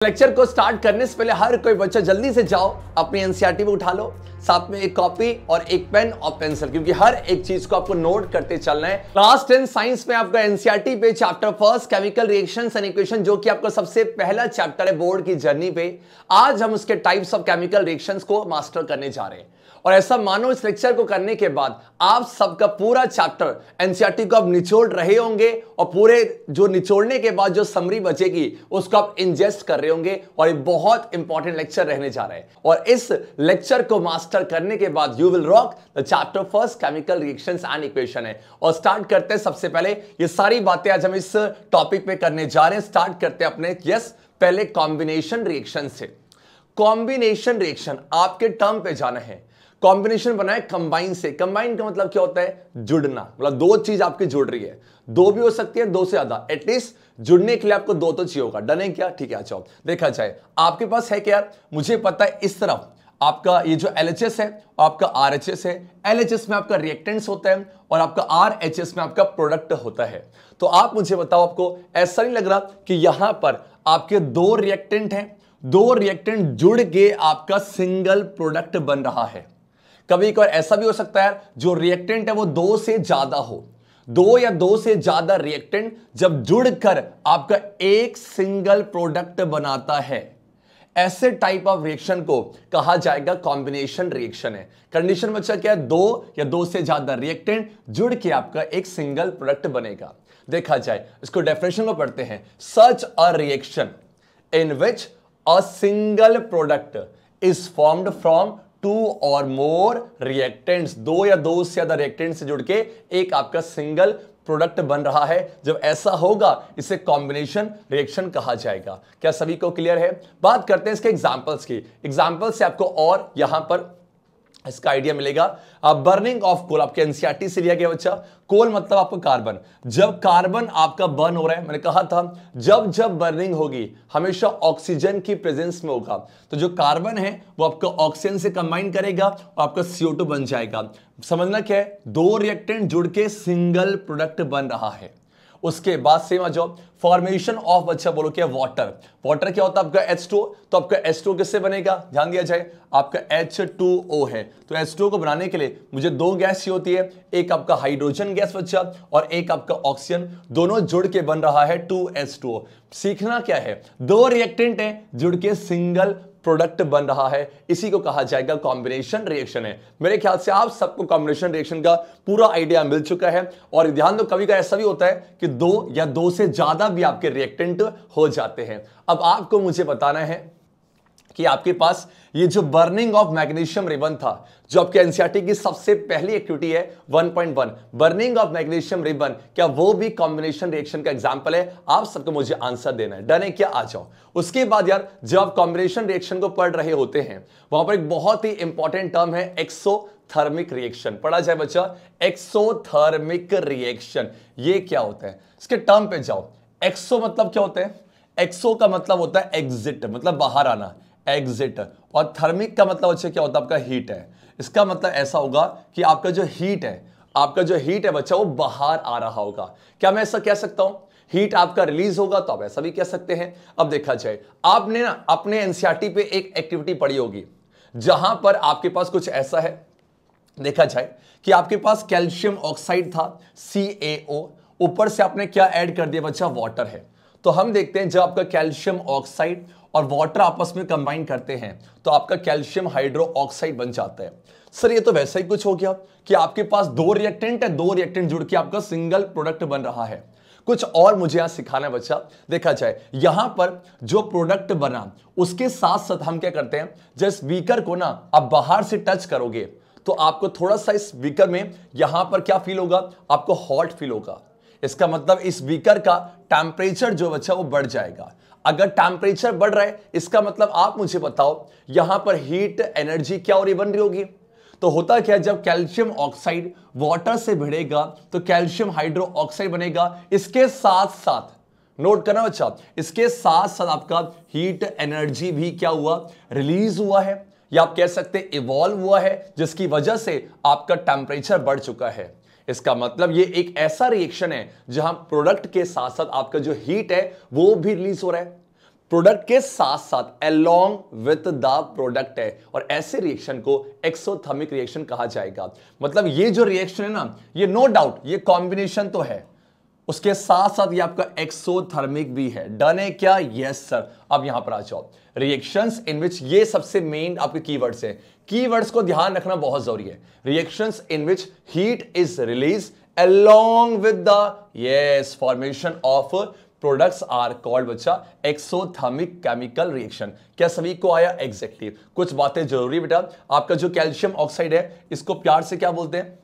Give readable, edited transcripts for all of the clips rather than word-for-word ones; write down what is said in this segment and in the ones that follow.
Lecture को start करने से पहले हर कोई बच्चा जल्दी से जाओ अपनी एनसीईआरटी में उठा लो, साथ में एक कॉपी और एक पेन और पेंसिल, क्योंकि हर एक चीज को आपको नोट करते चलना है। क्लास 10 साइंस में आपका एनसीईआरटी पे chapter first chemical reactions and equation, जो कि आपका सबसे पहला चैप्टर है बोर्ड की जर्नी पे। आज हम उसके टाइप्स ऑफ केमिकल रिएक्शंस को मास्टर करने जा रहे हैं और ऐसा मानो इस लेक्चर को करने के बाद आप सबका पूरा चैप्टर एनसीईआरटी को आप निचोड़ रहे होंगे और पूरे जो निचोड़ने के बाद जो समरी बचेगी उसको आप इंजेस्ट कर रहे होंगे और ये बहुत इंपॉर्टेंट लेक्चर रहने जा रहा है। और इस लेक्चर को मास्टर करने के बाद you will rock the chapter first chemical reactions and equation है। और स्टार्ट करते हैं सबसे पहले, ये सारी बातें आज हम इस टॉपिक पे करने जा रहे हैं। स्टार्ट करते हैं अपने पहले कॉम्बिनेशन रिएक्शन से। कॉम्बिनेशन रिएक्शन आपके टर्म पे जाना है। कॉम्बिनेशन बना है कंबाइन से। कंबाइन का मतलब क्या होता है? जुड़ना। मतलब दो चीज आपकी जुड़ रही है, दो भी हो सकती है, दो से ज्यादा, एटलीस्ट जुड़ने के लिए आपको दो तो चाहिए होगा। डन है क्या? ठीक है। अच्छा देखा जाए आपके पास है क्या? मुझे पता है इस तरफ आपका ये जो LHS है आपका RHS है। LHS में आपका रिएक्टेंट्स होता है और आपका RHS में आपका प्रोडक्ट होता है। तो आप मुझे बताओ, आपको ऐसा नहीं लग रहा कि यहां पर आपके दो रिएक्टेंट हैं, दो रिएक्टेंट जुड़ के आपका सिंगल प्रोडक्ट बन रहा है? कभी कभार ऐसा भी हो सकता है जो रिएक्टेंट है वो दो से ज्यादा हो, दो या दो से ज्यादा रिएक्टेंट जब जुड़कर आपका एक सिंगल प्रोडक्ट बनाता है, ऐसे टाइप ऑफ रिएक्शन को कहा जाएगा कॉम्बिनेशन रिएक्शन है। कंडीशन बच्चा क्या है? दो या दो से ज्यादा रिएक्टेंट जुड़ के आपका एक सिंगल प्रोडक्ट बनेगा। देखा जाए इसको डेफिनेशन को पढ़ते हैं। Such a reaction in which a single product is formed from two और मोर रिएक्टेंट्स, दो या दो से ज्यादा रिएक्टेंट से जुड़ के एक आपका सिंगल प्रोडक्ट बन रहा है। जब ऐसा होगा इसे कॉम्बिनेशन रिएक्शन कहा जाएगा। क्या सभी को क्लियर है? बात करते हैं इसके एग्जांपल्स की। एग्जांपल से आपको और यहां पर इसका आइडिया मिलेगा। बर्निंग ऑफ कोल आपके एनसीईआरटी से लिया गया बच्चा। कोल मतलब आपको कार्बन। जब कार्बन आपका बर्न हो रहा है, मैंने कहा था जब जब बर्निंग होगी हमेशा ऑक्सीजन की प्रेजेंस में होगा, तो जो कार्बन है वो आपका ऑक्सीजन से कंबाइन करेगा और आपका CO2 बन जाएगा। समझना क्या है? दो रिएक्टेंट जुड़ के सिंगल प्रोडक्ट बन रहा है। उसके बाद सेम आ जाओ, फॉर्मेशन ऑफ बच्चा बोलो क्या? वाटर। वाटर क्या होता है? आपका H2O। तो आपका H2O किससे बनेगा? ध्यान दिया जाए, आपका H2O है। तो H2O को बनाने के लिए मुझे दो गैस चाहिए होती है, एक आपका हाइड्रोजन गैस बच्चा और एक आपका ऑक्सीजन, दोनों जुड़ के बन रहा है 2H2O। सीखना क्या है? दो रिएक्टेंट है जुड़ के सिंगल प्रोडक्ट बन रहा है, इसी को कहा जाएगा कॉम्बिनेशन रिएक्शन है। मेरे ख्याल से आप सबको कॉम्बिनेशन रिएक्शन का पूरा आइडिया मिल चुका है। और ध्यान दो, कभी कभी ऐसा भी होता है कि दो या दो से ज्यादा भी आपके रिएक्टेंट हो जाते हैं। अब आपको मुझे बताना है कि आपके पास ये जो बर्निंग ऑफ मैग्नीशियम रिबन था, जो आपके एनसीईआरटी की सबसे पहली एक्टिविटी है 1.1 बर्निंग ऑफ मैग्नीशियम रिबन, क्या वो भी कॉम्बिनेशन रिएक्शन का एग्जांपल है? आप सबको मुझे आंसर देना है। डन है क्या? आ जाओ। उसके बाद यार जब आप कॉम्बिनेशन रिएक्शन को पढ़ रहे होते हैं वहां पर एक बहुत ही इंपॉर्टेंट टर्म है एक्सोथर्मिक रिएक्शन। पढ़ा जाए बच्चा, एक्सोथर्मिक रिएक्शन ये क्या होता है? इसके टर्म पे जाओ। एक्सो मतलब क्या होता है? एक्सो का मतलब होता है एग्जिट, मतलब बाहर आना, एग्जिट। और थर्मिक का मतलब अच्छा क्या होता है? आपका हीट है। इसका मतलब ऐसा होगा कि आपका जो हीट है, आपका जो हीट है बच्चा वो बाहर आ रहा होगा। क्या मैं ऐसा कह सकता हूं? हीट आपका रिलीज होगा, तो आप ऐसा भी कह सकते हैं। अब देखा जाए, आपने ना अपने एनसीईआरटी पे एक एक्टिविटी पढ़ी होगी जहां पर आपके पास कुछ ऐसा है। देखा जाए कि आपके पास कैल्शियम ऑक्साइड था CaO, ऊपर से आपने क्या ऐड कर दिया बच्चा? वाटर है। तो हम देखते हैं जब आपका कैल्शियम ऑक्साइड और वाटर आपस में कंबाइन करते हैं तो आपका कैल्शियम हाइड्रो ऑक्साइड बन जाता है। सर ये तो वैसा ही कुछ हो गया कि आपके पास दो रिएक्टेंट है, दो रिएक्टेंट जुड़ के आपका सिंगल प्रोडक्ट बन रहा है। कुछ और मुझे यहां सिखाना है बच्चा। देखा जाए यहां पर जो प्रोडक्ट बना उसके साथ साथ हम क्या करते हैं, जिस बीकर को ना आप बाहर से टच करोगे तो आपको थोड़ा सा इस बीकर में यहां पर क्या फील होगा? आपको हॉट फील होगा। इसका मतलब इस बीकर का टेम्परेचर जो बच्चा वो बढ़ जाएगा। अगर टेम्परेचर बढ़ रहा है इसका मतलब आप मुझे बताओ यहां पर हीट एनर्जी क्या हो रही, बन रही होगी। तो होता क्या है, जब कैल्शियम ऑक्साइड वाटर से भिड़ेगा तो कैल्शियम हाइड्रो ऑक्साइड बनेगा। इसके साथ साथ नोट करना बच्चा, इसके साथ साथ आपका हीट एनर्जी भी क्या हुआ? रिलीज हुआ है, या आप कह सकते इवॉल्व हुआ है, जिसकी वजह से आपका टेम्परेचर बढ़ चुका है। इसका मतलब ये एक ऐसा रिएक्शन है जहां प्रोडक्ट के साथ साथ आपका जो हीट है वो भी रिलीज हो रहा है। प्रोडक्ट के साथ साथ अलोंग विथ द प्रोडक्ट है, और ऐसे रिएक्शन को एक्सोथर्मिक रिएक्शन कहा जाएगा। मतलब ये जो रिएक्शन है ना, ये नो डाउट ये कॉम्बिनेशन तो है, उसके साथ साथ ये आपका एक्सोथर्मिक भी है। डन है क्या? Yes sir. अब यहां पर आ जाओ, रिएक्शंस इन विच, ये सबसे मेन आपके कीवर्ड्स है, कीवर्ड्स को ध्यान रखना बहुत जरूरी है। Reactions in which heat is release along with the yes formation of products are called बच्चा एक्सोथर्मिक केमिकल रिएक्शन। क्या सभी को आया? एग्जैक्टली। कुछ बातें जरूरी बेटा, आपका जो कैल्शियम ऑक्साइड है इसको प्यार से क्या बोलते हैं?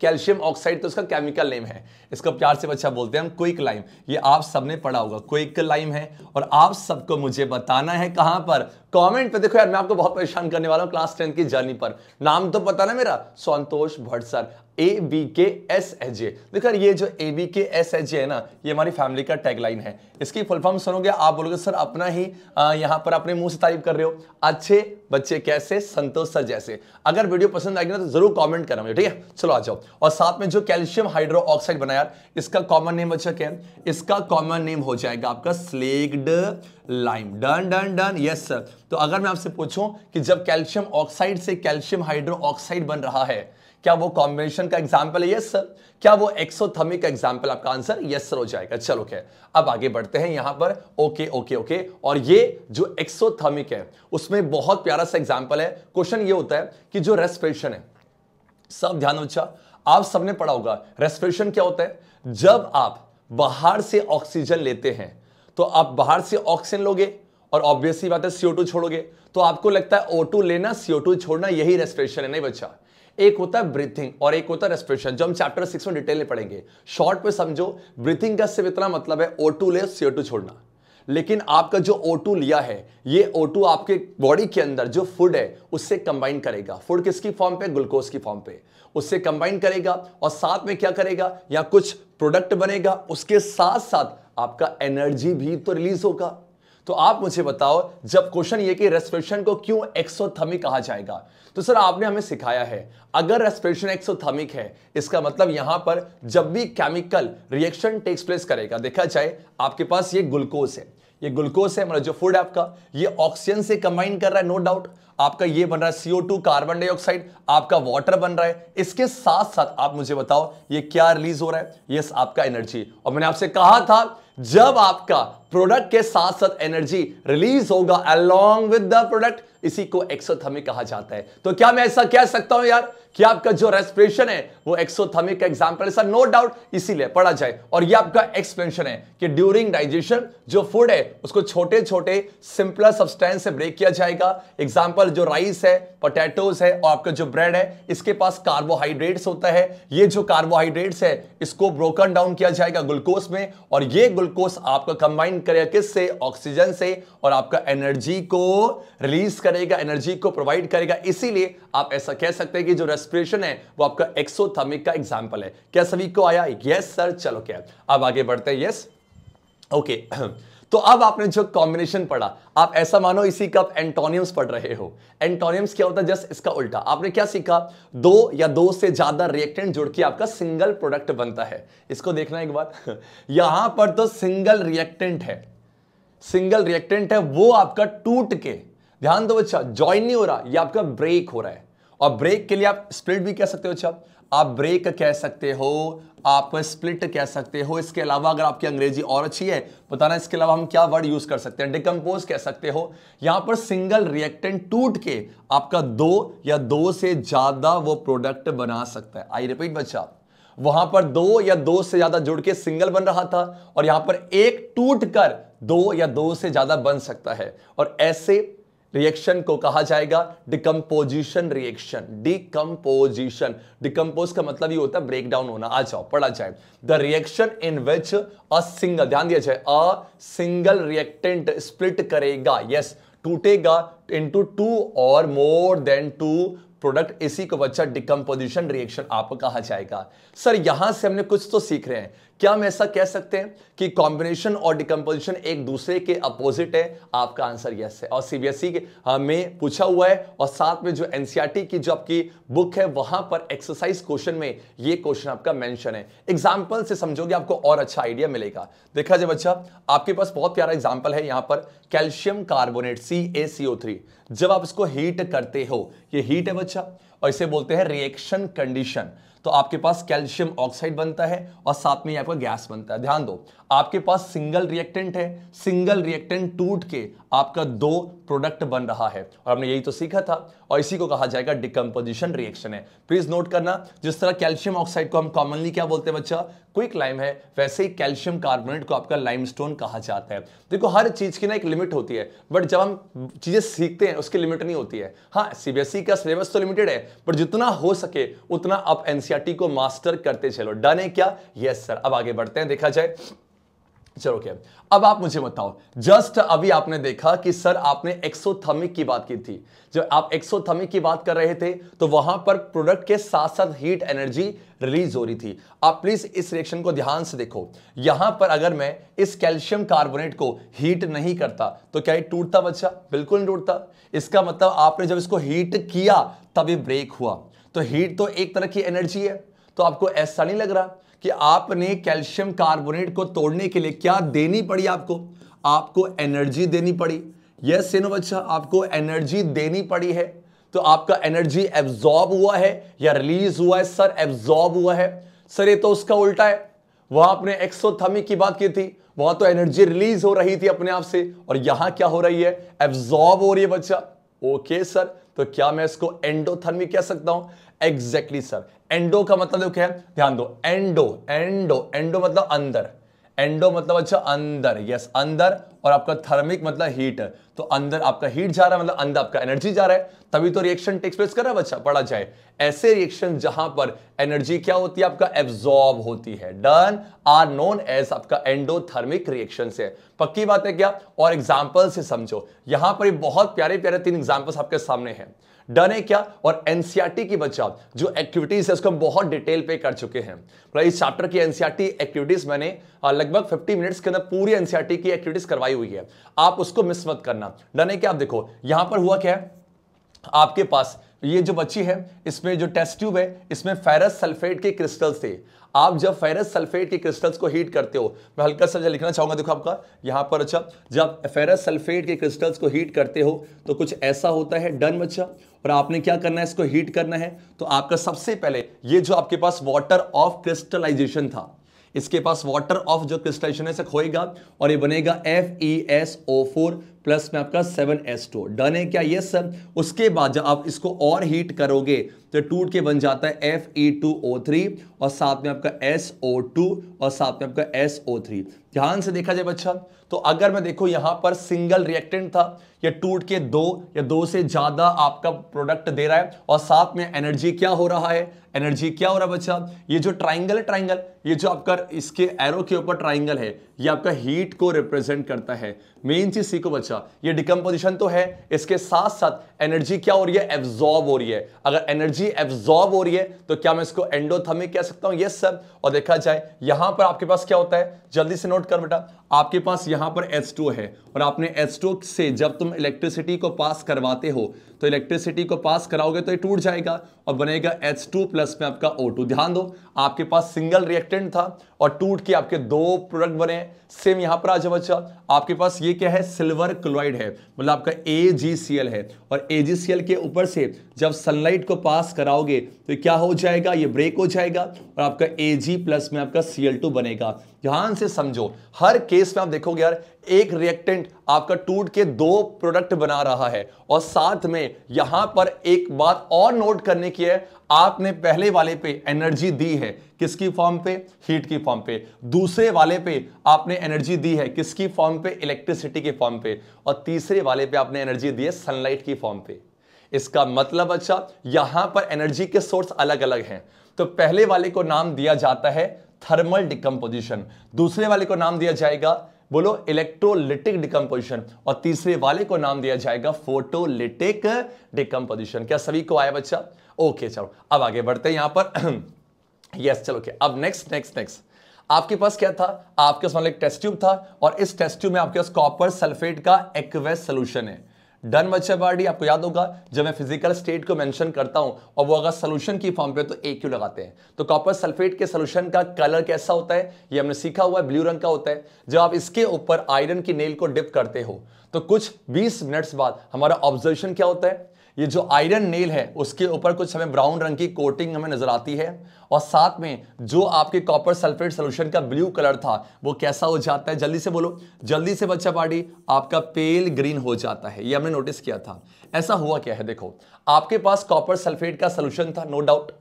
कैल्शियम ऑक्साइड, तो इसका केमिकल नेम है, इसको प्यार से बच्चा बोलते हैं हम क्विक लाइम। ये आप सबने पढ़ा होगा, क्विक लाइम है। और आप सबको मुझे बताना है कहां पर? कमेंट पे। देखो यार मैं आपको बहुत परेशान करने वाला हूं क्लास 10 की जर्नी पर। नाम तो पता ना मेरा, संतोष भट्ट सर, ABKSHJ। देखो यार ये जो ABKSHJ है ना, ये हमारी फैमिली का टैगलाइन है। इसकी फुल फॉर्म सुनोगे आप बोलोगे सर अपना ही यहां पर अपने मुंह से तारीफ कर रहे हो। अच्छे बच्चे कैसे? संतोष सर जैसे। अगर वीडियो पसंद आएगी ना तो जरूर कमेंट करना मुझे, ठीक है? चलो आ जाओ। और साथ में जो कैल्शियम हाइड्रो ऑक्साइड बनाया यार, इसका कॉमन नेम बच्चा क्या है? इसका कॉमन नेम हो जाएगा आपका slaked lime. Done done done, yes sir. तो अगर मैं आपसे पूछूं कि जब कैल्शियम ऑक्साइड से कैल्शियम हाइड्रो ऑक्साइड बन रहा है, क्या वो कॉम्बिनेशन का एग्जाम्पल है? Yes sir. क्या वो एक्सोथर्मिक का एग्जाम्पल? आपका आंसर यस सर हो जाएगा। चलो क्या, अब आगे बढ़ते हैं यहां पर। Okay okay okay. और ये जो एक्सोथर्मिक है उसमें बहुत प्यारा सा एग्जाम्पल है। क्वेश्चन ये होता है कि जो रेस्पिरेशन है, सब ध्यान बच्चा, आप सबने पढ़ा होगा रेस्पिरेशन क्या होता है? जब आप बाहर से ऑक्सीजन लेते हैं तो आप बाहर से ऑक्सीजन लोगे और ऑब्वियसली बात है CO2 छोड़ोगे, तो आपको लगता है O2 लेना CO2 छोड़ना, यही रेस्पिरेशन है। नहीं बच्चा, एक होता है ब्रीथिंग और एक होता है रेस्पिरेशन, जो हम चैप्टर 6 में डिटेल में पढ़ेंगे। शॉर्ट पे समझो, ब्रीथिंग का सिर्फ इतना मतलब है O2 ले CO2 छोड़ना। लेकिन आपका जो O2 लिया है, ये O2 आपके बॉडी के अंदर जो फूड है उससे कंबाइन करेगा। फूड किसकी फॉर्म पे? ग्लूकोज की फॉर्म पे। उससे कंबाइन करेगा और साथ में क्या करेगा? या कुछ प्रोडक्ट बनेगा, उसके साथ साथ आपका एनर्जी भी तो रिलीज होगा। तो आप मुझे बताओ, जब क्वेश्चन ये कि रेस्पिरेशन को क्यों एक्सोथर्मिक कहा जाएगा, तो सर आपने हमें सिखाया है अगर रेस्पिरेशन एक्सोथर्मिक है, इसका मतलब यहां पर जब भी केमिकल रिएक्शन टेक्स प्लेस करेगा, देखा जाए आपके पास ये ग्लूकोज है, ये ग्लूकोज है मतलब जो फूड है आपका, ये ऑक्सीजन से कंबाइन कर रहा है, नो डाउट। आपका ये बन रहा है CO2 कार्बन डाइऑक्साइड, आपका वाटर बन रहा है। इसके साथ साथ आप मुझे बताओ ये क्या रिलीज हो रहा है? यस, आपका एनर्जी। और मैंने आपसे कहा था जब आपका प्रोडक्ट के साथ साथ एनर्जी रिलीज होगा अलोंग विद द प्रोडक्ट, इसी को एक्सोथर्मिक कहा जाता है। तो क्या मैं ऐसा कह सकता हूं यार कि आपका जो रेस्पिरेशन है वो एक्सोथर्मिक का एग्जांपल है? सर नो डाउट, इसीलिए पढ़ा जाए। और ये आपका एक्सप्लेनेशन है कि ड्यूरिंग डाइजेशन जो फूड है उसको छोटे छोटे सिंपलर सब्सटेंस से ब्रेक किया जाएगा। एग्जांपल जो राइस है, पोटैटोज है और आपका जो ब्रेड है, इसके पास कार्बोहाइड्रेट्स होता है। ये जो कार्बोहाइड्रेट्स है इसको ब्रोकन डाउन किया जाएगा ग्लूकोज में, और ये ग्लूकोज आपका कंबाइन करेगा किससे? ऑक्सीजन से, और आपका एनर्जी को रिलीज करेगा, एनर्जी को प्रोवाइड करेगा। इसीलिए आप ऐसा कह सकते हैं कि जो रेस्पिरेशन है वो आपका एक्सोथर्मिक का एग्जांपल है। क्या सभी को आया? Yes sir. चलो क्या, अब आगे बढ़ते हैं। Yes okay. तो अब आपने जो कॉम्बिनेशन पढ़ा, आप ऐसा मानो इसी का आप एंटोनियम्स पढ़ रहे हो। एंटोनियम्स क्या होता है? जस्ट इसका उल्टा। आपने क्या सीखा? दो या दो से ज्यादा रिएक्टेंट जुड़ के आपका सिंगल प्रोडक्ट बनता है। इसको देखना एक बार, यहां पर तो सिंगल रिएक्टेंट है, सिंगल रिएक्टेंट है, वो आपका टूट के, ध्यान दो बच्चा, ज्वाइन नहीं हो रहा, ये आपका ब्रेक हो रहा है। और ब्रेक के लिए आप स्प्लिट भी कह सकते हो बच्चा, आप ब्रेक कह सकते हो, आप स्प्लिट कह सकते हो। इसके अलावा अगर आपकी अंग्रेजी और अच्छी है बताना, इसके अलावा हम क्या वर्ड यूज कर सकते हैं? डिकम्पोज कह सकते हो। यहां पर सिंगल रिएक्टेंट टूट के आपका दो या दो से ज्यादा वो प्रोडक्ट बना सकता है। आई रिपीट बच्चा, वहां पर दो या दो से ज्यादा जुड़ के सिंगल बन रहा था, और यहां पर एक टूट कर दो या दो से ज्यादा बन सकता है। और ऐसे रिएक्शन को कहा जाएगा डिकम्पोजिशन रिएक्शन। डिकम्पोजिशन, डिकम्पोज का मतलब ये होता है ब्रेक डाउन होना। आ जाओ पढ़ा जाए। The reaction in which a single, ध्यान दिया जाए, अ सिंगल रिएक्टेंट स्प्लिट करेगा, यस, टूटेगा इनटू टू और मोर देन टू प्रोडक्ट, इसी को बच्चा डिकम्पोजिशन रिएक्शन आप कहा जाएगा। सर यहां से हमने कुछ तो सीख रहे हैं क्या हम ऐसा कह सकते हैं कि कॉम्बिनेशन और डिकम्पोजिशन एक दूसरे के अपोजिट है? आपका आंसर यस है। और सीबीएसई के में पूछा हुआ है और साथ में जो एनसीईआरटी की जो आपकी बुक है वहां पर एक्सरसाइज क्वेश्चन में ये क्वेश्चन आपका मेंशन है। एग्जांपल से समझोगे आपको और अच्छा आइडिया मिलेगा। देखा जाए बच्चा, आपके पास बहुत प्यारा एग्जांपल है यहां पर, कैल्शियम कार्बोनेट CaCO3। जब आप इसको हीट करते हो, ये हीट है बच्चा, और इसे बोलते हैं रिएक्शन कंडीशन, तो आपके पास कैल्शियम ऑक्साइड बनता है और साथ में आपका गैस बनता है। ध्यान दो, आपके पास सिंगल रिएक्टेंट है, सिंगल रिएक्टेंट टूट के आपका दो प्रोडक्ट बन रहा है, और हमने यही तो सीखा था, और इसी को कहा जाएगा डिकम्पोजिशन रिएक्शन है। प्लीज नोट करना, जिस तरह कैल्शियम ऑक्साइड को हम कॉमनली क्या बोलते हैं बच्चा, क्विक लाइम है, वैसे ही कैल्शियम कार्बोनेट को आपका लाइमस्टोन कहा जाता है। देखो हर चीज की ना एक लिमिट होती है, बट जब हम चीजें सीखते हैं उसकी लिमिट नहीं होती है। हाँ, सीबीएसई का सिलेबस तो लिमिटेड है, पर जितना हो सके उतना आप एनसीईआरटी को मास्टर करते चलो। डन है क्या? Yes sir. अब आगे बढ़ते हैं, देखा जाए। चलो क्या, अब आप मुझे बताओ, जस्ट अभी आपने देखा कि सर आपने एक्सोथर्मिक की बात की थी। जब आप एक्सोथर्मिक की बात कर रहे थे तो वहां पर प्रोडक्ट के साथ साथ हीट एनर्जी रिलीज हो रही थी। आप प्लीज इस रिएक्शन को ध्यान से देखो। यहां पर अगर मैं इस कैल्शियम कार्बोनेट को हीट नहीं करता तो क्या ये टूटता बच्चा? बिल्कुल नहीं टूटता। इसका मतलब आपने जब इसको हीट किया तब ये ब्रेक हुआ। तो हीट तो एक तरह की एनर्जी है। तो आपको ऐसा नहीं लग रहा कि आपने कैल्शियम कार्बोनेट को तोड़ने के लिए क्या देनी पड़ी? आपको एनर्जी देनी पड़ी। यस नो बच्चा, आपको एनर्जी देनी पड़ी है। तो आपका एनर्जी एब्जॉर्ब हुआ है या रिलीज हुआ है? सर एब्जॉर्ब हुआ है। सर ये तो उसका उल्टा है, वहां आपने एक्सोथर्मिक की बात की थी, वहां तो एनर्जी रिलीज हो रही थी अपने आप से, और यहां क्या हो रही है? एब्जॉर्ब हो रही है बच्चा। ओके सर, तो क्या मैं इसको एंडोथर्मिक कह सकता हूं? Exactly sir. एंडो का मतलब क्या है? ध्यान दो, एंडो एंडो एंडो मतलब अंदर, एंडो मतलब अच्छा अंदर, यस अंदर, और आपका थर्मिक मतलब हीट। तो अंदर आपका हीट जा रहा है, मतलब अंदर आपका एनर्जी जा रहा है, तभी तो रिएक्शन टेक्स प्लेस कर रहा है बच्चा। पढ़ा जाए ऐसे रिएक्शन जहां पर एनर्जी क्या होती है? आपका एब्जॉर्ब होती है। डन, आर नोन एज आपका एंडोथर्मिक रिएक्शन से। पक्की बात है क्या? और एग्जांपल से समझो, यहां पर बहुत प्यारे प्यारे 3 एग्जांपल्स आपके सामने हैं। डन है क्या? और एनसीईआरटी की बच्चा जो एक्टिविटीज है उसको हम बहुत डिटेल पे कर चुके हैं। इस चैप्टर की एनसीईआरटी एक्टिविटीज मैंने लगभग 50 मिनट्स के अंदर पूरी एनसीईआरटी की एक्टिविटीज करवाई हुई है, आप उसको मिस मत करना। डन है क्या? आप देखो यहां पर हुआ क्या है, आपके पास ये जो बच्ची है इसमें जो टेस्ट ट्यूब है इसमें फेरस सल्फेट के क्रिस्टल्स थे। आप जब फेरस सल्फेट के क्रिस्टल्स को हीट करते हो, मैं हल्का सा लिखना चाहूंगा, देखो आपका यहां पर, अच्छा जब फेरस सल्फेट के क्रिस्टल्स को हीट करते हो तो कुछ ऐसा होता है। डन बच्चा, और आपने क्या करना है? इसको हीट करना है। तो आपका सबसे पहले ये जो आपके पास वाटर ऑफ क्रिस्टलाइजेशन था, इसके पास वाटर ऑफ जो क्रिस्टलाइजेशन है से खोएगा और ये बनेगा FeSO4 प्लस में आपका 7S2। डन है क्या? Yes sir. उसके बाद जब आप इसको और हीट करोगे तो टूट के बन जाता है Fe2O3 और साथ में आपका SO2 और साथ में आपका SO3। ध्यान से देखा जाए बच्चा, तो अगर मैं देखो यहां पर सिंगल रिएक्टेंट था, ये टूट के 2 या 2 से ज्यादा आपका प्रोडक्ट दे रहा है, और साथ में एनर्जी क्या हो रहा है? एनर्जी क्या हो रहा है बच्चा? ये जो ट्राइंगल है, ट्राइंगल ये जो आपका इसके एरो के ऊपर ट्राइंगल है, ये आपका हीट को रिप्रेजेंट करता है। मेन चीज सीखो बच्चा, ये डिकम्पोजिशन तो है, इसके साथ साथ एनर्जी क्या हो रही है? एब्जॉर्ब हो रही है। अगर एनर्जी एब्जॉर्ब हो रही है तो क्या मैं इसको एंडोथर्मिक कह सकता हूं? Yes sir. और देखा जाए यहां पर आपके पास क्या होता है, जल्दी से नोट कर बेटा, आपके पास यहां पर H2 है, और आपने H2 से जब तुम इलेक्ट्रिसिटी को पास करवाते हो तो इलेक्ट्रिसिटी को पास कराओगे तो ये टूट जाएगा और बनेगा H2 प्लस में आपका O2। ध्यान दो, आपके पास सिंगल रिएक्टेंट था और टूट के आपके 2 प्रोडक्ट बने। सेम यहां पर आ जाओ बच्चा, आपके पास ये क्या है? सिल्वर क्लोराइड है, मतलब आपका AgCl है, और AgCl के ऊपर से जब सनलाइट को पास कराओगे तो क्या हो जाएगा? ये ब्रेक हो जाएगा और आपका Ag प्लस में आपका Cl2 बनेगा। ध्यान से समझो, हर केस में आप देखोगे यार, एक रिएक्टेंट आपका टूट के 2 प्रोडक्ट बना रहा है, और साथ में यहां पर एक बात और नोट करने की है, आपने पहले वाले पे एनर्जी दी है किसकी फॉर्म पे? हीट की फॉर्म पे। दूसरे वाले पे आपने एनर्जी दी है किसकी फॉर्म पे? इलेक्ट्रिसिटी की फॉर्म पे। और तीसरे वाले पे आपने एनर्जी दी है सनलाइट की फॉर्म पे। इसका मतलब अच्छा, यहां पर एनर्जी के सोर्स अलग अलग हैं। तो पहले वाले को नाम दिया जाता है थर्मल डिकम्पोजिशन, दूसरे वाले को नाम दिया जाएगा, बोलो, इलेक्ट्रोलिटिक डिकम्पोजिशन, और तीसरे वाले को नाम दिया जाएगा फोटोलिटिक डिकम्पोजिशन। क्या सभी को आया बच्चा? ओके चलो अब आगे बढ़ते हैं यहां पर। यस चलो, अब नेक्स्ट आपके पास क्या था, आपके पास एक टेस्ट ट्यूब था और इस टेस्ट ट्यूब में आपके पास कॉपर सल्फेट का एक्वस सॉल्यूशन है। डन बच्चा बाडी, आपको याद होगा जब मैं फिजिकल स्टेट को मेंशन करता हूं और वो अगर सॉल्यूशन की फॉर्म पे तो ए क्यू लगाते हैं। तो कॉपर सल्फेट के सॉल्यूशन का कलर कैसा होता है ये हमने सीखा हुआ है, ब्लू रंग का होता है। जब आप इसके ऊपर आयरन की नेल को डिप करते हो तो कुछ 20 मिनट्स बाद हमारा ऑब्जर्वेशन क्या होता है, ये जो आयरन नेल है उसके ऊपर कुछ हमें ब्राउन रंग की कोटिंग हमें नजर आती है और साथ में जो आपके कॉपर सल्फेट सॉल्यूशन का ब्लू कलर था वो कैसा हो जाता है, जल्दी से बोलो, जल्दी से बच्चा पार्टी, आपका पेल ग्रीन हो जाता है। ये हमने नोटिस किया था। ऐसा हुआ क्या है, देखो आपके पास कॉपर सल्फेट का सॉल्यूशन था, नो डाउट,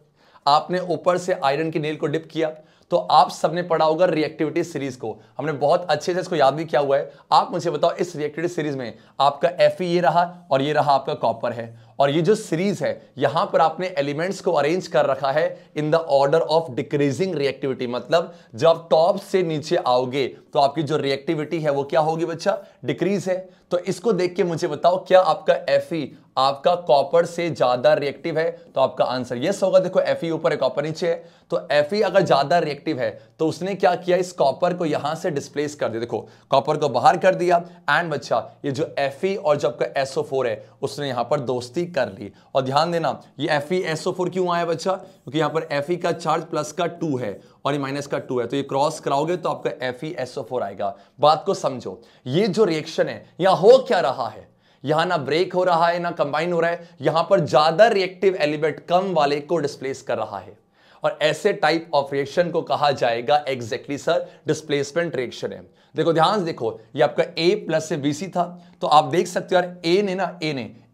आपने ऊपर से आयरन की नेल को डिप किया तो आप सबने पढ़ा होगा रिएक्टिविटी सीरीज को, हमने बहुत अच्छे से इसको याद भी किया हुआ है। आप मुझे बताओ इस रिएक्टिविटी सीरीज में आपका Fe ये रहा और ये रहा आपका कॉपर है और ये जो सीरीज है यहां पर आपने एलिमेंट्स को अरेंज कर रखा है in the order of decreasing reactivity, मतलब जब आप टॉप से नीचे आओगे तो आपकी जो रिएक्टिविटी है वो क्या होगी बच्चा, डिक्रीज है। तो इसको देख के मुझे बताओ क्या आपका Fe आपका कॉपर से ज्यादा रिएक्टिव है, तो आपका आंसर यस होगा। देखो Fe ऊपर है कॉपर नीचे है, तो Fe अगर ज्यादा रिएक्टिव है तो उसने क्या किया, इस कॉपर को यहां से डिस्प्लेस कर दिया, देखो कॉपर को बाहर कर दिया एंड बच्चा ये जो Fe और जो आपका SO4 है उसने यहां पर दोस्ती कर ली। और ध्यान देना ये FeSO4 क्यों आया बच्चा, क्योंकि यहां पर Fe का चार्ज प्लस का 2 है और ये माइनस का 2 है, तो ये क्रॉस कराओगे तो आपका FeSO4 आएगा। बात को समझो, ये जो रिएक्शन है यहां हो क्या रहा है, यहां ना ब्रेक हो रहा है ना कंबाइन हो रहा है, यहां पर ज्यादा रिएक्टिव एलिमेंट कम वाले को डिस्प्लेस कर रहा है और ऐसे टाइप ऑफ रिएक्शन को कहा जाएगा एग्जैक्टली सर डिस्प्लेसमेंट रिएक्शन है। देखो ध्यान से देखो, ये आपका A प्लस से BC था तो आप देख सकते हो यार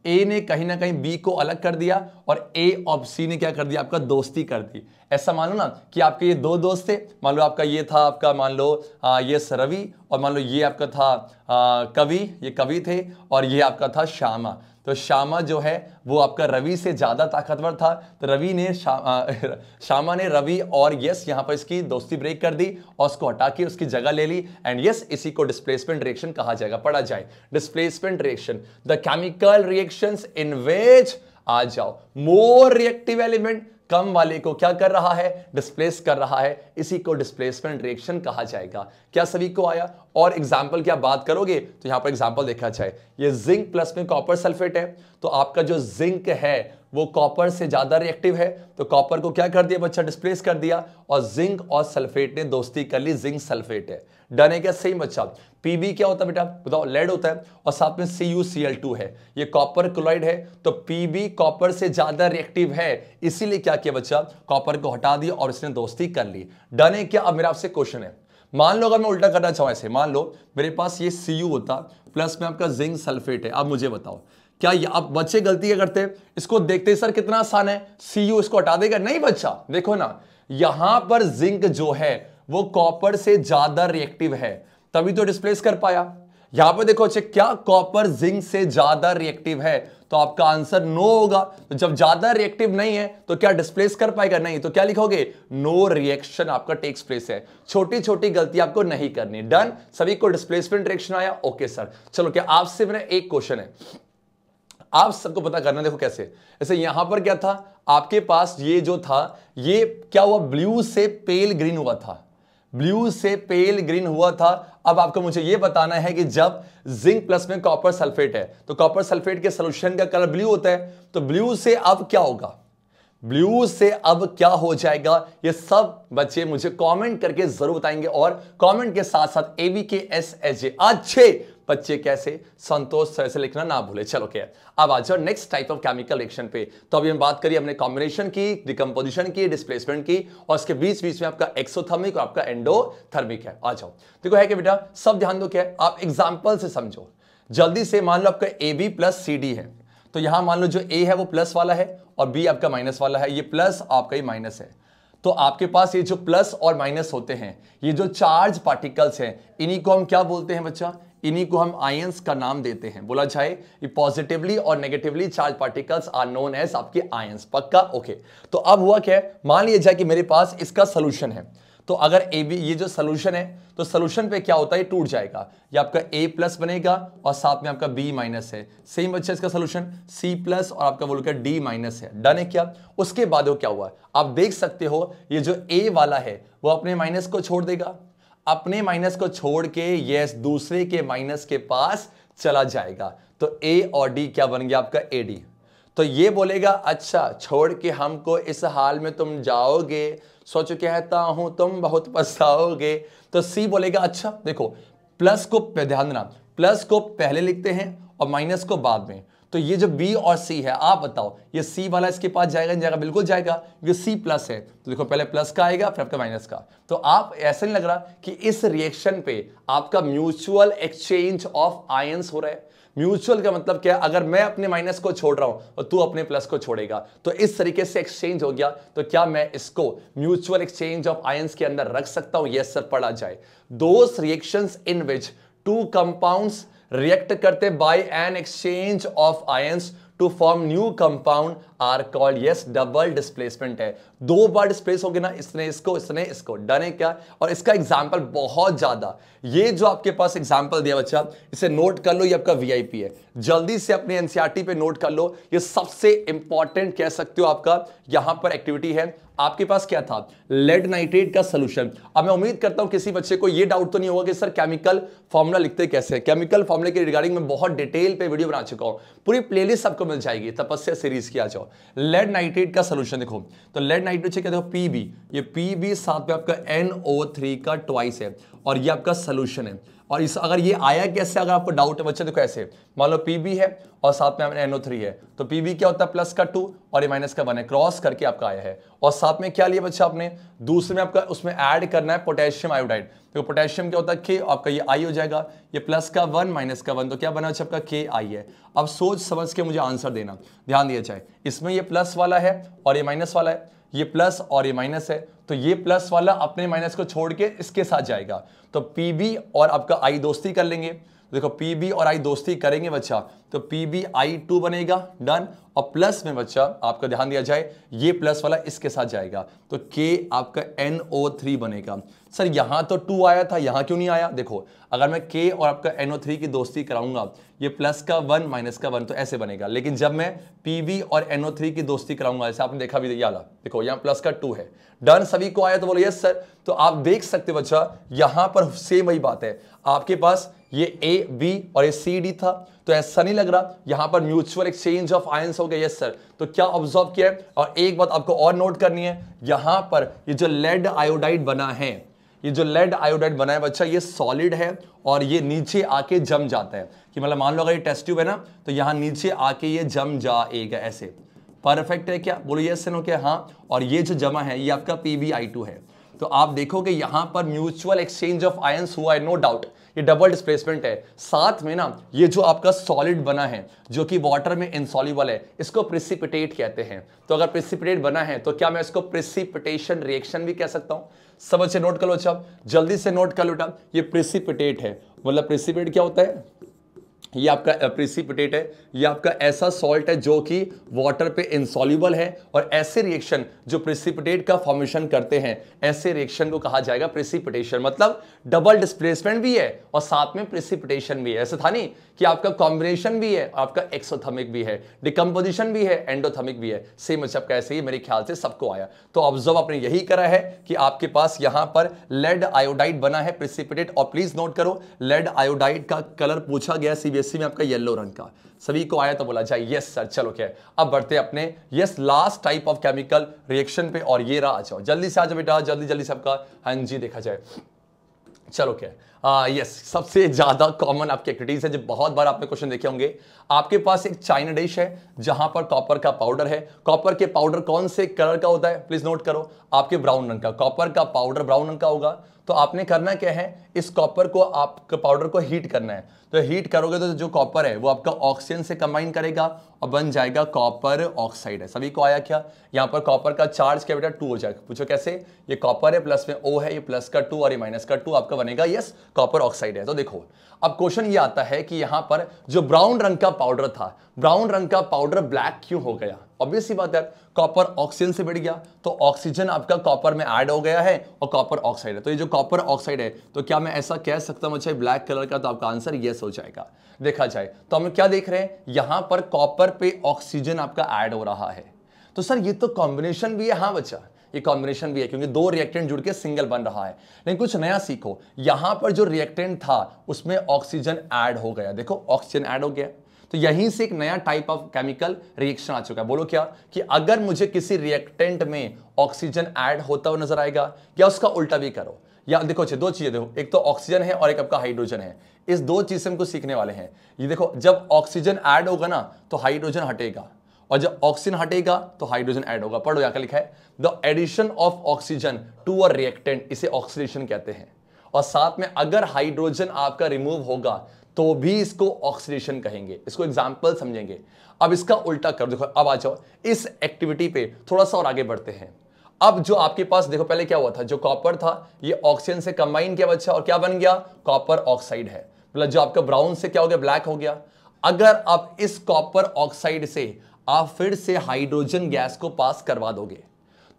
A ने कहीं ना कहीं B को अलग कर दिया और A और C ने क्या कर दिया, आपका दोस्ती कर दी। ऐसा मान लो ना कि आपके ये दो दोस्त थे, मान लो आपका ये था आपका मान लो ये रवि और मान लो ये आपका था कवि, ये कवि थे और ये आपका था श्यामा। तो श्यामा जो है वो आपका रवि से ज्यादा ताकतवर था, तो रवि ने श्यामा ने रवि और यस यहां पर इसकी दोस्ती ब्रेक कर दी और उसको हटा के उसकी जगह ले ली एंड यस इसी को डिस्प्लेसमेंट रिएक्शन कहा जाएगा। पढ़ा जाए displacement reaction, the chemical reactions in which, आ जाओ, मोर रिएक्टिव एलिमेंट कम वाले को क्या कर रहा है, डिस्प्लेस कर रहा है, इसी को डिस्प्लेसमेंट रिएक्शन कहा जाएगा। क्या सभी को आया? और एग्जाम्पल की आप बात करोगे तो यहां पर एग्जाम्पल देखा जाए, ये जिंक प्लस में कॉपर सल्फेट है, तो आपका जो जिंक है वो कॉपर से ज्यादा रिएक्टिव है, तो कॉपर को क्या कर दिया बच्चा, डिस्प्लेस कर दिया और जिंक और सल्फेट ने दोस्ती कर ली, जिंक सल्फेट है। डन है क्या? सही बच्चा। पीबी क्या होता है बेटा बताओ, लेड होता है और साथ में CuCl2 है, ये कॉपर क्लोराइड है, तो पीबी कॉपर से ज्यादा रिएक्टिव है, इसीलिए क्या किया बच्चा, कॉपर को हटा दिया और इसने दोस्ती कर ली। डन है क्या? अब मेरा आपसे क्वेश्चन है, मान लो अगर मैं उल्टा करना चाहूं ऐसे, मान लो मेरे पास ये Cu होता प्लस में आपका जिंक सल्फेट है। अब मुझे बताओ क्या अब बच्चे गलती क्या करते हैं, इसको देखते सर कितना आसान है, Cu इसको हटा देगा, नहीं बच्चा, देखो ना यहां पर जिंक जो है वो कॉपर से ज्यादा रिएक्टिव है तभी तो डिस्प्लेस कर पाया। यहां पर देखो अच्छे, क्या कॉपर जिंक से ज्यादा रिएक्टिव है, तो आपका आंसर नो होगा। तो जब ज्यादा रिएक्टिव नहीं है तो क्या डिस्प्लेस कर पाएगा, नहीं, तो क्या लिखोगे, नो रिएक्शन आपका टेक्स प्लेस है। छोटी छोटी गलती आपको नहीं करनी। डन, सभी को डिस्प्लेसमेंट रिएक्शन आया, ओके सर। चलो क्या आपसे मेरा एक क्वेश्चन है, आप सबको पता करना, देखो कैसे, ऐसे यहां पर क्या था आपके पास, ये जो था ये क्या हुआ, ब्लू से पेल ग्रीन हुआ था, ब्लू से पेल ग्रीन हुआ था। अब आपको मुझे यह बताना है कि जब जिंक प्लस में कॉपर सल्फेट है तो कॉपर सल्फेट के सॉल्यूशन का कलर ब्लू होता है, तो ब्लू से अब क्या होगा, ब्लू से अब क्या हो जाएगा, ये सब बच्चे मुझे कमेंट करके जरूर बताएंगे और कमेंट के साथ साथ ABKSSJ अच्छे बच्चे कैसे, संतोष सर से लिखना ना भूले। चलो क्या, अब आ जाओ next type of chemical reaction पे। तो अभी हम बात करिए हमने कॉम्बिनेशन की, डिकम्पोजिशन की, डिस्प्लेसमेंट की और इसके बीच बीच में आपका एक्सोथर्मिक और आपका एंडोथर्मिक है। आ जाओ, देखो है कि बेटा सब ध्यान दो, क्या है, आप एग्जाम्पल से समझो जल्दी से। मान लो आपका AB प्लस CD है, तो यहां मान लो जो A है वो प्लस वाला है और B आपका माइनस वाला है, ये प्लस आपका ही माइनस है। तो आपके पास ये जो प्लस और माइनस होते हैं, ये जो चार्ज पार्टिकल्स हैं, इन्हीं को हम क्या बोलते हैं बच्चा, इन्हीं को हम आयंस का नाम देते हैं। बोला जाए ये पॉजिटिवली और negatively charge particles are known as आपके आयंस। पक्का? ओके। तो अब हुआ क्या है, मान लिया जाए कि मेरे पास इसका सोल्यूशन है, तो अगर ए बी ये जो सोल्यूशन है तो सोल्यूशन पे क्या होता है, ये टूट जाएगा, ये आपका ए प्लस बनेगा और साथ में आपका बी माइनस है। सेम बच्चा इसका सोल्यूशन सी प्लस और आपका बोल कर डी माइनस है। डन है क्या? उसके बाद वो क्या हुआ, आप देख सकते हो ये जो ए वाला है वो अपने माइनस को छोड़ देगा, अपने माइनस को छोड़ के यस दूसरे के माइनस के पास चला जाएगा। तो ए और डी क्या बन गया आपका ए डी। तो ये बोलेगा अच्छा छोड़ के हमको इस हाल में तुम जाओगे, सोच कहता हूं तुम बहुत पछताओगे। तो सी बोलेगा अच्छा देखो प्लस को ध्यान देना, प्लस को पहले लिखते हैं और माइनस को बाद में। तो ये जो बी और सी है आप बताओ ये सी वाला इसके पास जाएगा नहीं जाएगा? बिल्कुल जाएगा क्योंकि सी प्लस है। तो देखो पहले प्लस का आएगा फिर आपका माइनस का। तो आप ऐसा नहीं लग रहा कि इस रिएक्शन पे आपका म्यूचुअल एक्सचेंज ऑफ आयंस हो रहा है? म्यूचुअल का मतलब क्या है, अगर मैं अपने माइनस को छोड़ रहा हूं और तू अपने प्लस को छोड़ेगा तो इस तरीके से एक्सचेंज हो गया। तो क्या मैं इसको म्यूचुअल एक्सचेंज ऑफ आयंस के अंदर रख सकता हूं? यस सर, पढ़ा जाए those reactions in which two compounds react करते by an exchange of ions to form new compound are called yes double displacement है। दो बार डिस्प्लेस हो गए ना, इसने इसको इसने इसको। डन है क्या? और इसका एग्जांपल बहुत ज्यादा, ये जो आपके पास एग्जांपल दिया बच्चा इसे नोट कर लो, ये आपका वीआईपी है, जल्दी से अपने एनसीईआरटी पे नोट कर लो। ये सबसे इंपॉर्टेंट कह सकते हो आपका यहां पर एक्टिविटी है। आपके पास क्या था, लेड नाइट्रेट का सोल्यूशन। अब मैं उम्मीद करता हूं किसी बच्चे को ये डाउट तो नहीं होगा कि सर केमिकल फॉर्मूला लिखते कैसे हैं। केमिकल फॉर्मूले के रिगार्डिंग में बहुत डिटेल पे वीडियो बना चुका हूं, पूरी प्लेलिस्ट आपको मिल जाएगी, तपस्या सीरीज की आ जाओ। लेड नाइट्रेट का सोल्यूशन देखो, तो लेड नाइट्रेट से क्या देखो पीबी, ये पीबी साथ में आपका NO3 का ट्वाइस है और ये आपका सोल्यूशन है। और इस अगर ये आया कैसे, अगर आपको डाउट है बच्चे देखो ऐसे, मान लो पीबी है और साथ में आपने NO3 है, तो पीबी क्या होता है प्लस का 2 और ये माइनस का 1 है, क्रॉस करके आपका आया है। और साथ में क्या लिया बच्चा आपने, दूसरे में आपका उसमें ऐड करना है पोटेशियम आयोडाइड। तो पोटेशियम क्या होता है K, आपका ये I हो जाएगा, ये प्लस का 1 माइनस का 1, तो क्या बना आपका KI है। अब सोच समझ के मुझे आंसर देना, ध्यान दिया जाए, इसमें ये प्लस वाला है और ये माइनस वाला है, ये प्लस और ये माइनस है, तो ये प्लस वाला अपने माइनस को छोड़ के इसके साथ जाएगा। तो पीबी और आपका आई दोस्ती कर लेंगे, देखो पीबी और आई दोस्ती करेंगे बच्चा, तो PbI2 बनेगा। डन। और प्लस में बच्चा आपका ध्यान दिया जाए ये प्लस वाला इसके साथ जाएगा, तो K आपका NO3 बनेगा। सर यहां तो 2 आया था, यहां क्यों नहीं आया? देखो अगर मैं K और आपका NO3 की दोस्ती कराऊंगा, ये प्लस का 1 माइनस का 1, तो ऐसे बनेगा। लेकिन जब मैं PB और NO3 की दोस्ती कराऊंगा, ऐसे आपने देखा भी, याला देखो यहाँ प्लस का 2 है। डन, सभी को आया तो बोलो यस सर। तो आप देख सकते बच्चा यहां पर सेम वही बात है, आपके पास ये A B और ये C D था, तो ऐसा नहीं लग रहा यहां पर म्यूचुअल एक्सचेंज ऑफ आयंस हो गया। Yes sir. तो क्या ऑब्जर्व किया है, और एक बात आपको और नोट करनी है, यहां पर ये जो लेड आयोडाइड बना है, ये जो लेड आयोडाइड बना है बच्चा, ये सॉलिड है और ये नीचे आके जम जाता है। कि मतलब मान लो अगर ये टेस्ट ट्यूब है ना, तो यहां नीचे आके ये जम जाएगा ऐसे। परफेक्ट है क्या? बोलो यस नो क्या? हाँ। और ये जो जमा है ये आपका PbI2 है। तो आप देखोगे यहां पर म्यूचुअल एक्सचेंज ऑफ आयंस हुआ है, नो डाउट, ये डबल डिस्प्लेसमेंट है। साथ में ना ये जो आपका सॉलिड बना है जो कि वाटर में इनसॉल्युबल है, इसको प्रेसिपिटेट कहते हैं। तो अगर प्रेसिपिटेट बना है तो क्या मैं इसको प्रेसिपिटेशन रिएक्शन भी कह सकता हूं? सब अच्छे नोट कर लो, अच्छा जल्दी से नोट कर लो बेटा, ये प्रेसिपिटेट है। मतलब प्रेसिपिटेट क्या होता है, ये आपका प्रेसिपिटेट है, ये आपका ऐसा सॉल्ट है जो कि वाटर पे इनसॉल्युबल है, और ऐसे रिएक्शन जो प्रेसिपिटेट का फॉर्मेशन करते हैं, ऐसे रिएक्शन को कहा जाएगा प्रेसिपिटेशन। मतलब डबल डिस्प्लेसमेंट भी है और साथ में प्रेसिपिटेशन भी है। ऐसा था नहीं कि आपका कॉम्बिनेशन भी है, आपका एक्सोथर्मिक भी है, डिकम्पोजिशन भी है, एंडोथर्मिक भी है। सेम अच्छा कैसे ही मेरे ख्याल से सबको आया। तो ऑब्जर्व आपने यही करा है कि आपके पास यहां पर लेड आयोडाइड बना है प्रेसिपिटेट। और प्लीज नोट करो लेड आयोडाइड का कलर पूछा गया सीबीएसई में आपका येलो रंग का। सभी को आया तो बोला जाए यस सर। चलो क्या अब बढ़ते अपने yes last type of chemical reaction पे, और ये रहा। आ जाओ जल्दी से, आ जाओ बेटा जल्दी जल्दी सबका। हाँ जी देखा जाए, चलो क्या यस सबसे ज्यादा कॉमन आपकी एक्टिविटीज है जो बहुत बार आपने क्वेश्चन देखे होंगे। आपके पास एक चाइना डिश है जहां पर कॉपर का पाउडर है। कॉपर के पाउडर कौन से कलर का होता है? प्लीज नोट करो, आपके ब्राउन रंग का। कॉपर का पाउडर ब्राउन रंग का होगा। तो आपने करना क्या है, इस कॉपर को आपके पाउडर को हीट करना है। तो हीट करोगे तो जो कॉपर है वो आपका ऑक्सीजन से कंबाइन करेगा और बन जाएगा कॉपर ऑक्साइड है। सभी को आया क्या? यहाँ पर कॉपर का चार्ज क्या बेटा 2 हो जाएगा। पूछो कैसे? ये कॉपर है, प्लस में O है, ये प्लस का 2 और ये माइनस का 2, आपका बनेगा, यस कॉपर ऑक्साइड है। तो देखो अब क्वेश्चन ये आता है कि यहां पर जो ब्राउन रंग का पाउडर था, ब्राउन रंग का पाउडर ब्लैक क्यों हो गया? ऑब्वियस सी बात है, कॉपर ऑक्सीजन से बढ़ गया तो ऑक्सीजन आपका कॉपर में ऐड हो गया है और कॉपर ऑक्साइड है। तो ये जो कॉपर ऑक्साइड है, तो क्या मैं ऐसा कह सकता हूं अच्छा ब्लैक कलर का? तो आपका आंसर यस हो जाएगा। देखा जाए तो हम क्या देख रहे हैं, यहां पर कॉपर पे ऑक्सीजन आपका ऐड हो रहा है। तो सर ये तो कॉम्बिनेशन भी है। हाँ बच्चा, ये कॉम्बिनेशन भी है क्योंकि दो रिएक्टेंट जुड़ के सिंगल बन रहा है। लेकिन कुछ नया सीखो, यहां पर जो रिएक्टेंट था उसमें ऑक्सीजन ऐड हो गया। देखो ऑक्सीजन ऐड हो गया, तो यहीं से एक नया टाइप ऑफ केमिकल रिएक्शन आ चुका है। बोलो क्या कि अगर मुझे किसी रिएक्टेंट में ऑक्सीजन ऐड होता हुआ नजर आएगा, या उसका उल्टा भी करो। या देखो अच्छे दो चीजें देखो, एक तो ऑक्सीजन है और एक आपका हाइड्रोजन है। इस दो चीज से हमको सीखने वाले हैं। ये देखो जब ऑक्सीजन ऐड होगा ना तो हाइड्रोजन हटेगा, और जब ऑक्सीजन हटेगा तो हाइड्रोजन ऐड होगा। पढ़ो यहाँ लिखा है the addition of oxygen to a reactant, इसे ऑक्सीडेशन कहते हैं। और साथ में अगर हाइड्रोजन आपका रिमूव होगा तो भी इसको ऑक्सीडेशन कहेंगे। इसको एग्जांपल समझेंगे। अब इसका उल्टा कर देखो, अब आ जाओ इस एक्टिविटी पे थोड़ा सा और आगे बढ़ते हैं। अब जो आपके पास देखो पहले क्या हुआ था, जो कॉपर था ये ऑक्सीजन से कंबाइन किया बच्चा और क्या बन गया, कॉपर ऑक्साइड है। मतलब जो आपका ब्राउन से क्या हो गया, ब्लैक हो गया। अगर आप इस कॉपर ऑक्साइड से आप फिर से हाइड्रोजन गैस को पास करवा दोगे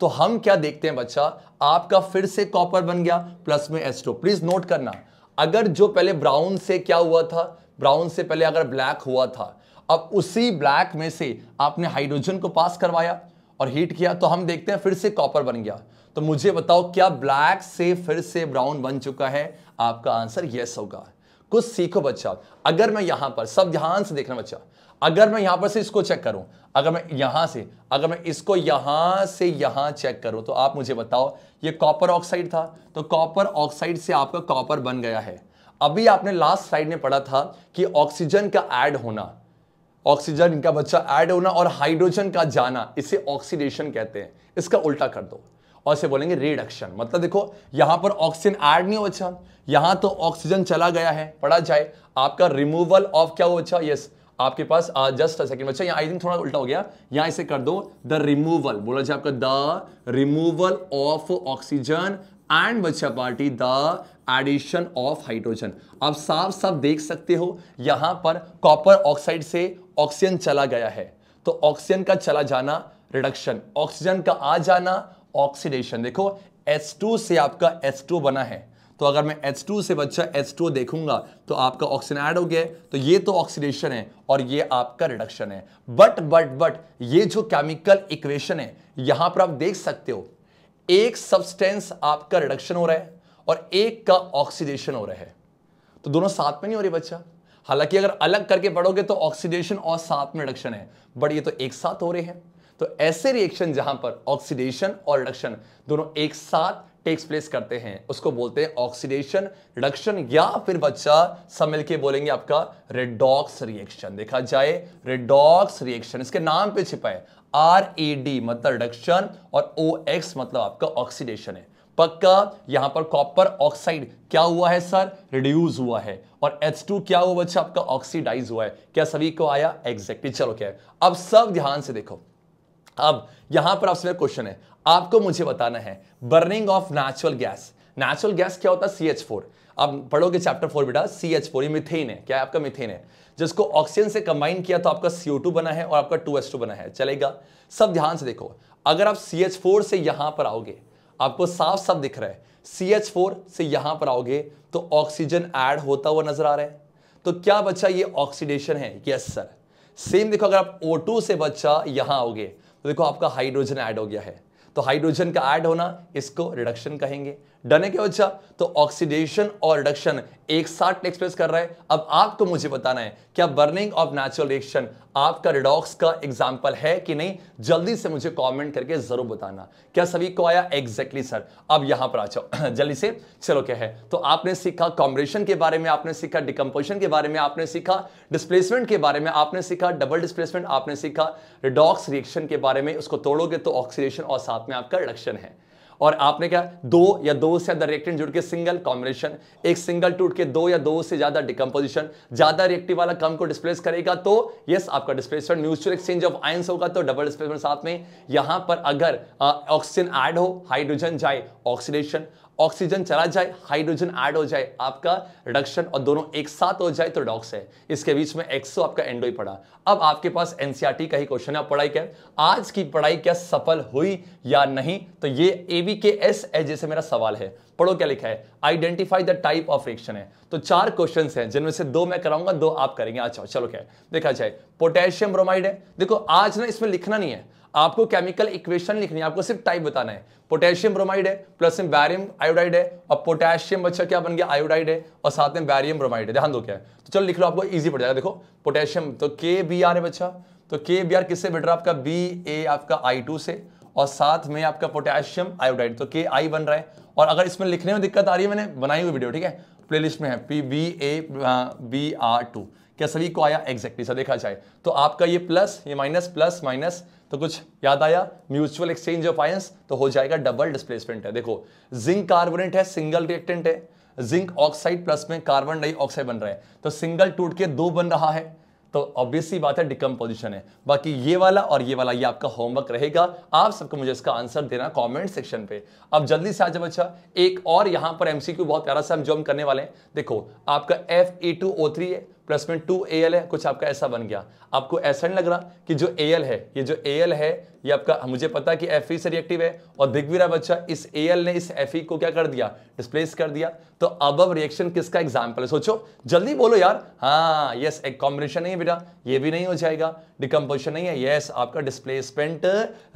तो हम क्या देखते हैं बच्चा, आपका फिर से कॉपर बन गया प्लस में H2। प्लीज नोट करना, अगर जो पहले ब्राउन से क्या हुआ था, ब्राउन से पहले अगर ब्लैक हुआ था, अब उसी ब्लैक में से आपने हाइड्रोजन को पास करवाया और हीट किया तो हम देखते हैं फिर से कॉपर बन गया। तो मुझे बताओ क्या ब्लैक से फिर से ब्राउन बन चुका है? आपका आंसर यस होगा। कुछ सीखो बच्चा। अगर मैं यहां पर, सब ध्यान से देखना बच्चा, अगर मैं यहां पर से इसको चेक करूं, अगर मैं इसको यहां से यहां चेक करूं तो आप मुझे बताओ ये कॉपर ऑक्साइड था, तो कॉपर ऑक्साइड से आपका कॉपर बन गया है। अभी आपने लास्ट स्लाइड में पढ़ा था कि ऑक्सीजन का ऐड होना, ऑक्सीजन का बच्चा ऐड होना और हाइड्रोजन का जाना, इसे ऑक्सीडेशन कहते हैं। इसका उल्टा कर दो और इसे बोलेंगे रिडक्शन। मतलब देखो यहां पर ऑक्सीजन ऐड नहीं हो बच्चा, यहां तो ऑक्सीजन चला गया है। पढ़ा जाए आपका रिमूवल ऑफ क्या हो बच्चा, यस आपके पास जस्ट अ सेकंड बच्चा, यहाँ आई थिंक थोड़ा उल्टा हो गया, यहाँ इसे कर दो द रिमूवल, बोला जाए आपका the removal of oxygen and बच्चा party the addition of hydrogen. आप साफ साफ देख सकते हो यहां पर कॉपर ऑक्साइड से ऑक्सीजन चला गया है, तो ऑक्सीजन का चला जाना रिडक्शन, ऑक्सीजन का आ जाना ऑक्सीडेशन। देखो H2 से आपका H2 बना है, तो अगर मैं H2 से बच्चा H2 देखूंगा तो आपका ऑक्सीजन ऐड हो गया, तो ये तो ऑक्सीडेशन है और ये आपका रिडक्शन है। बट ये जो केमिकल इक्वेशन है यहां पर आप देख सकते हो एक सब्सटेंस आपका रिडक्शन हो रहा है और एक का ऑक्सीडेशन हो रहा है, तो दोनों साथ में नहीं हो रही बच्चा। हालांकि अगर अलग करके पढ़ोगे तो ऑक्सीडेशन और साथ में रिडक्शन है, बट ये तो एक साथ हो रहे हैं। तो ऐसे रिएक्शन जहां पर ऑक्सीडेशन और रिडक्शन दोनों एक साथ टेक्स प्लेस करते हैं उसको बोलते हैं ऑक्सीडेशन रिडक्शन, या फिर बच्चा सब मिलके बोलेंगे आपका रेडॉक्स रिएक्शन। देखा जाए रेडॉक्स रिएक्शन, इसके नाम पे छिपा है RAD मतलब रिडक्शन और OX मतलब आपका ऑक्सीडेशन है। पक्का यहां पर कॉपर ऑक्साइड क्या हुआ है सर, रिड्यूस हुआ है, और H2 क्या हुआ बच्चा, आपका ऑक्सीडाइज हुआ है। क्या सभी को आया? एग्जैक्टली। चलो क्या है, अब सब ध्यान से देखो। अब यहां पर आपसे क्वेश्चन है, आपको मुझे बताना है burning of natural gas. Natural gas क्या होता है? CH4। अब पढ़ोगे चैप्टर 4 बेटा, CH4 ये मीथेन है। क्या है? आपका मीथेन है, जिसको ऑक्सीजन से कंबाइन किया तो आपका CO2 बना है और आपका 2H2 बना है। चलेगा, सब ध्यान से देखो। अगर आप CH4 से यहां पर आओगे, आपको साफ साफ दिख रहा है, CH4 से यहां पर आओगे तो ऑक्सीजन ऐड होता हुआ नजर आ रहा है, तो क्या बच्चा ये ऑक्सीडेशन है? Yes sir. सेम देखो, अगर आप O2 से बच्चा यहां आओगे तो देखो आपका हाइड्रोजन ऐड हो गया है, तो हाइड्रोजन का ऐड होना इसको रिडक्शन कहेंगे। डन है क्या बच्चा? तो ऑक्सीडेशन और रिडक्शन एक साथ एक्सप्रेस कर रहा है। अब आपको मुझे बताना है क्या बर्निंग ऑफ नेचुरल रिएक्शन आपका रिडॉक्स का एग्जांपल है कि नहीं? जल्दी से मुझे कमेंट करके जरूर बताना। क्या सभी को आया? Exactly sir. अब यहां पर आ जाओ जल्दी से। चलो क्या है, तो आपने सीखा कॉम्बिनेशन के बारे में, आपने सीखा डिकम्पोजिशन के बारे में, आपने सीखा डिस्प्लेसमेंट के बारे में, आपने सीखा डबल डिस्प्लेसमेंट, आपने सीखा रिडॉक्स रिएक्शन के बारे में। उसको तोड़ोगे तो ऑक्सीडेशन और साथ में आपका रिडक्शन है। और आपने क्या, दो या दो से ज्यादा रिएक्टेंट जुड़ के सिंगल कॉम्बिनेशन, एक सिंगल टूट के दो या दो से ज्यादा डिकम्पोजिशन, ज्यादा रिएक्टिव वाला कम को डिस्प्लेस करेगा तो यस आपका displacement mutual exchange of ions होगा, तो डबल डिस्प्लेसमेंट। साथ में यहां पर अगर ऑक्सीजन ऐड हो, हाइड्रोजन जाए, ऑक्सीडेशन, ऑक्सीजन चला जाए, हाइड्रोजन ऐड हो जाए, आपका रिडक्शन और दोनों एक साथ हो जाए तो डॉक्स है। इसके बीच में एक्सो आपका एंडो ही पड़ा। अब आपके पास एनसीईआरटी का ही क्वेश्चन है। पढ़ाई क्या, आज की पढ़ाई क्या सफल हुई या नहीं, तो ये ABKS जैसे मेरा सवाल है। पढ़ो क्या लिखा है, identify the type of reaction है। तो 4 क्वेश्चंस हैं जिनमें से 2 मैं कराऊंगा, 2 आप करेंगे। अच्छा चलो क्या है देखा जाए। पोटेशियम ब्रोमाइड है, देखो आज ना इसमें लिखना नहीं है, आपको केमिकल इक्वेशन लिखनी है, आपको सिर्फ टाइप बताना है। पोटेशियम ब्रोमाइड है, प्लस में बैरियम आयोडाइड है, और पोटेशियम बच्चा क्या बन गया, आयोडाइड है, और साथ में बैरियम ब्रोमाइड है। ध्यान दो क्या है, तो चलो लिख लो, आपको इजी पड़ जाएगा। देखो पोटेशियम तो KBr है बच्चा, तो KBr किससे बेट रहा है आपका, BA आपका I2 से, और साथ में आपका पोटेशियम आयोडाइड तो KI बन रहा है। और अगर इसमें लिखने में दिक्कत आ रही है, मैंने बनाई हुई वीडियो, ठीक है, प्लेलिस्ट में है, PBABr2 क्या सभी को आया एग्जैक्टली सा देखा जाए तो आपका ये प्लस ये माइनस प्लस माइनस, तो कुछ याद आया, म्यूचुअल एक्सचेंज ऑफ आयंस, तो हो जाएगा डबल डिस्प्लेसमेंट है। देखो जिंक कार्बोनेट है, सिंगल रिएक्टेंट है, जिंक ऑक्साइड प्लस में कार्बन डाइऑक्साइड बन रहा है, तो सिंगल टूट के 2 बन रहा है, तो ऑब्वियसली बात है डिकम्पोजिशन है। बाकी ये वाला और ये वाला ये आपका होमवर्क रहेगा, आप सबको मुझे इसका आंसर देना कमेंट सेक्शन पे। अब जल्दी से आ जाओ बच्चा, एक और यहां पर एमसीक्यू बहुत प्यारा सा हम करने वाले हैं। देखो आपका Fe2O3 है, प्लस में 2Al है, कुछ आपका ऐसा बन गया। आपको ऐसा नहीं लग रहा कि जो Al है, ये जो Al है ये आपका, मुझे पता है कि Fe से रिएक्टिव है, और दिख भी रहा बच्चा इस Al ने इस Fe को क्या कर दिया, डिस्प्लेस कर दिया। तो अब रिएक्शन किसका एग्जांपल है, सोचो जल्दी बोलो यार। हाँ यस, एक कॉम्बिनेशन नहीं है बेटा, ये भी नहीं हो जाएगा, डिकम्पोजिशन नहीं है, यस आपका डिस्प्लेसमेंट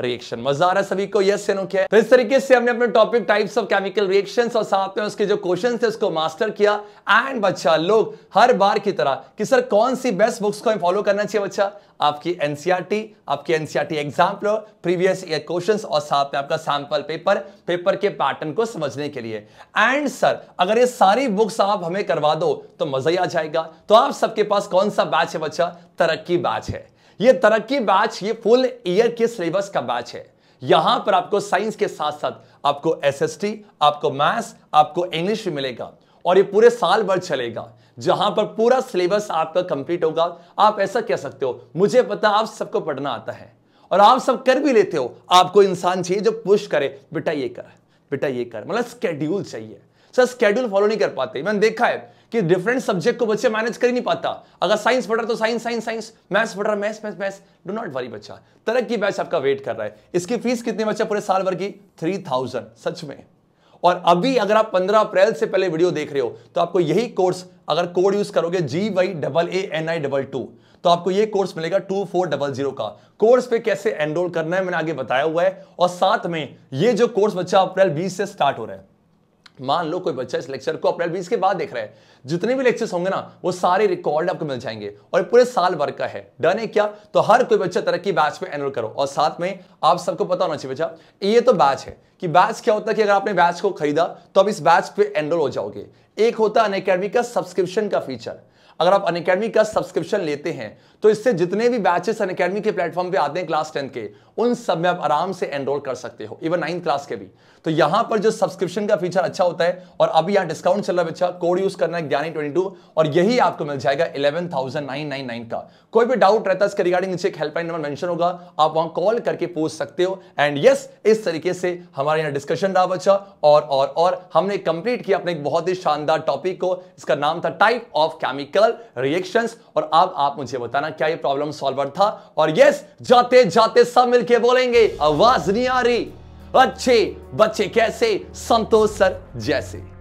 रिएक्शन। मजा आ रहा है सभी को, यस या नो क्या है। तो इस तरीके से हमने अपने topic types of chemical reactions और साथ में उसके जो क्वेश्चन थे उसको मास्टर किया। एंड बच्चा लोग हर बार की तरह कि सर कौन सी बेस्ट बुक्स को फॉलो करना चाहिए बच्चा, आपकी NCERT exemplar, previous year questions और साथ में आपका सैंपल पेपर के पैटर्न को समझने के लिए। एंड सर अगर ये सारी बुक्स आप हमें करवा दो तो मजा ही आ जाएगा। तो आप सबके पास कौन सा बैच है बच्चा, तरक्की बैच है। ये तरक्की बैच ये फुल ईयर के सिलेबस का बैच है। यहां पर आपको साइंस के साथ साथ आपको एसएसटी, आपको मैथ्स, आपको इंग्लिश भी मिलेगा, और ये पूरे साल भर चलेगा, जहां पर पूरा सिलेबस आपका कंप्लीट होगा। आप ऐसा कह सकते हो, मुझे पता आप सबको पढ़ना आता है और आप सब कर भी लेते हो, आपको इंसान चाहिए जो पुश करे, बेटा ये कर, बेटा ये कर, मतलब स्केड्यूल चाहिए। सर स्केड्यूल फॉलो नहीं कर पाते, मैंने देखा है कि डिफरेंट सब्जेक्ट को बच्चे मैनेज कर ही नहीं पाता। अगर साइंस पढ़ रहा तो साइंस साइंस साइंस, मैथ्स पढ़ रहा मैथ्स। डू नॉट वरी बच्चा, तरक्की बैच आपका वेट कर रहा है। इसकी फीस कितनी बच्चा, पूरे साल भर की 3000 सच में। और अभी अगर आप 15 अप्रैल से पहले वीडियो देख रहे हो तो आपको यही कोर्स, अगर कोड यूज करोगे GYAANI22, तो आपको ये कोर्स मिलेगा 2400 का। कोर्स पे कैसे एनरोल करना है मैंने आगे बताया हुआ है। और साथ में ये जो कोर्स बच्चा अप्रैल 20 से स्टार्ट हो रहा है, मान लो कोई बच्चा इस लेक्चर को अप्रैल 20 के बाद देख रहा है, जितने भी लेक्चर्स होंगे ना वो सारे रिकॉर्ड आपको मिल जाएंगे, और पूरे साल भर का है। डन है क्या, तो हर कोई बच्चा तरक्की बैच में एनरोल करो। और साथ में आप सबको पता होना चाहिए बच्चा, ये तो बैच है कि बैच क्या होता है कि अगर आपने बैच को खरीदा तो अब इस बैच पे एनरोल हो जाओगे। एक होता है अनअकैडमी का सब्सक्रिप्शन का फीचर। अगर आप अनअकैडमी का सब्सक्रिप्शन लेते हैं तो इससे जितने भी बैचेस अनअकैडमी के प्लेटफॉर्म पे आते हैं क्लास 10 के, उन सब में आप आराम से एनरोल कर सकते हो, इवन 9th क्लास के भी। तो यहां पर जो सब्सक्रिप्शन का फीचर अच्छा होता है, और अभी यहां डिस्काउंट चल रहा है बच्चा, कोड यूज करना है ज्ञानी22, और यही आपको मिल जाएगा 11,999 का। कोई भी डाउट रहता है इसके रिगार्डिंग, नीचे एक हेल्पलाइन नंबर मेंशन होगा, आप वहां कॉल करके पूछ सकते हो। एंड यस, इस तरीके से हमारे यहाँ डिस्कशन रहा बच्चा, और हमने कंप्लीट किया अपने एक बहुत ही शानदार टॉपिक को। इसका नाम था टाइप ऑफ केमिकल रिएक्शंस। और अब आप मुझे बताना क्या ये प्रॉब्लम सॉल्वर था। और यस, जाते जाते सब मिलके बोलेंगे, आवाज नहीं आ रही, अच्छे बच्चे कैसे, संतोष सर जैसे।